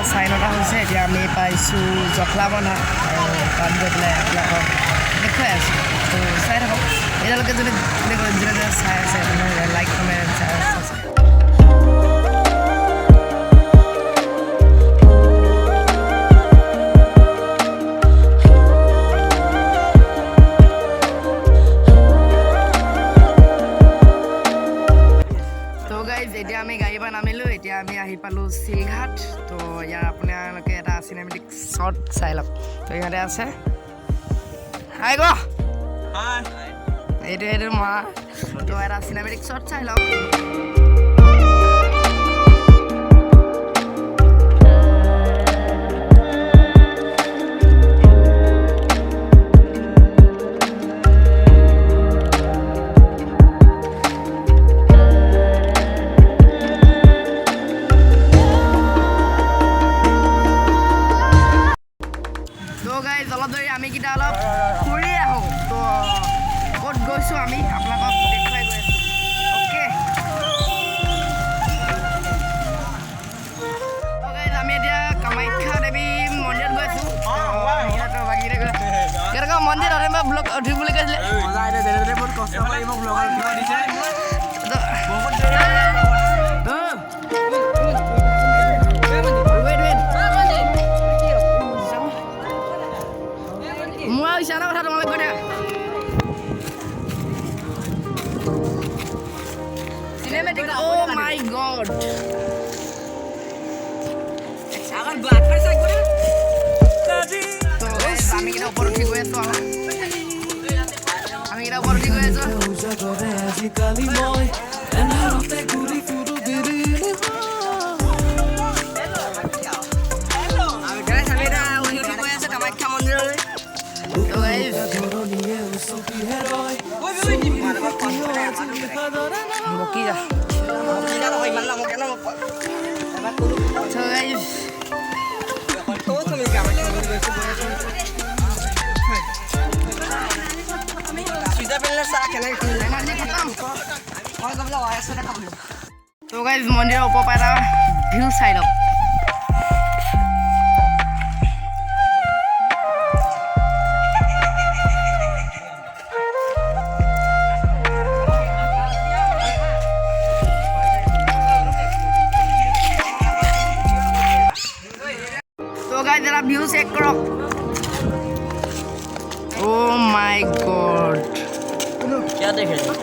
9:09 হৈছে এতিয়া আমি পাইছোঁ জখলাবন্ধা আৰু তাত গৈ পেলাই আপোনালোকক দেখুৱাই আছোঁ তো চাই থাকক এতিয়ালৈকে যদি যোনে চাই আছে লাইক কমেণ্ট ছাবস্ক্ৰাইব এতিয়া আমি গাড়ীৰ পৰা নামিলোঁ এতিয়া আমি আহি পালোঁ চিলঘাট তো ইয়াৰ আপোনালোকে এটা চিনেমেটিক শ্বট চাই লওক তো ইয়াতে আছে হাই গ এইটো মা তো এটা চিনেমেটিক শ্বট চাই লওক জলদৰি আমি কেইটা অলপ ফুৰি আহোঁ তো ক'ত গৈছোঁ আমি আপোনালোকক দেখুৱাই গৈ আছোঁ অ'কে আমি এতিয়া কামাখ্যা দেৱী মন্দিৰত গৈ আছোঁ কেনেকুৱা মন্দিৰ ব্লগ উঠিম বুলি কৈছিলে বহুত কষ্ট কৰি মোক ব্লগত উঠিব দিছে ইশাৰা কথা তোমালোক কৈ থাকা চিনেমেটিক অ' মাই গড আমি কেইটা ওপৰত উঠি গৈ আছোঁ কামাখ্যা মন্দিৰলৈ মন্দিৰৰ ওপৰৰ পৰা এটা ভিউ চাই লওক जरा व्यू चेक करो ओ माय गॉड क्या देख रहे हो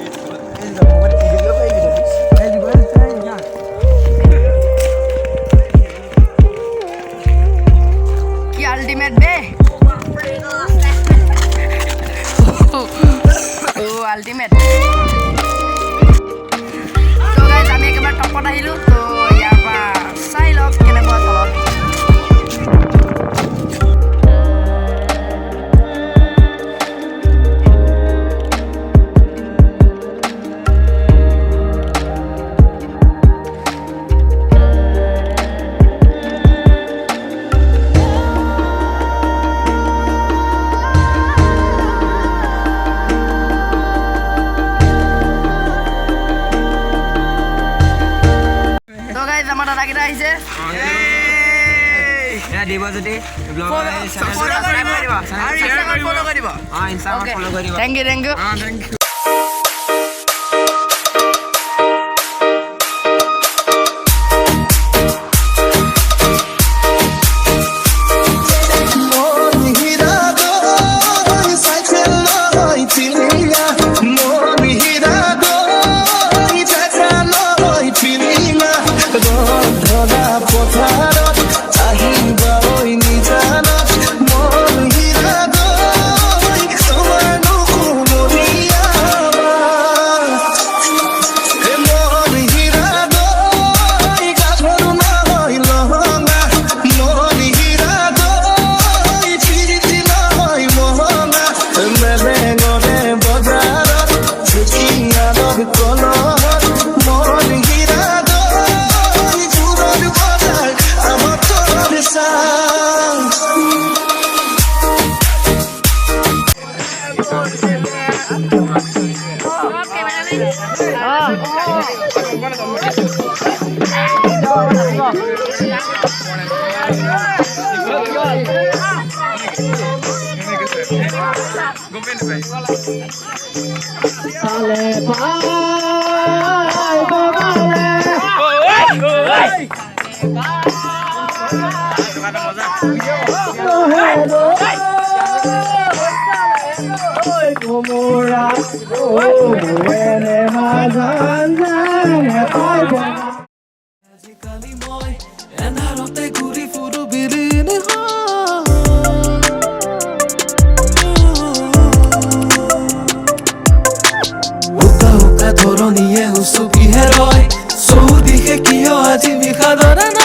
क्या अल्टीमेट बे ओ अल्टीमेट तो गाइस আমি একবার টপত আহিলো তো ইয়াৰ পৰা চাই লওক কেনেকুৱা তলত আমাৰ দাদাকেইটা আহিছে দিব যদি থেংক ইউ তালে পাই বগালে মোরা ও এনে মাঝান জানে পাই আজিকালি মই এন্ধাৰতে ঘূৰি ফুৰো বিৰিণি ধৰণীয়ে উচুকিহে ৰয় চৌদিশে কিয় আজি বিষাদৰে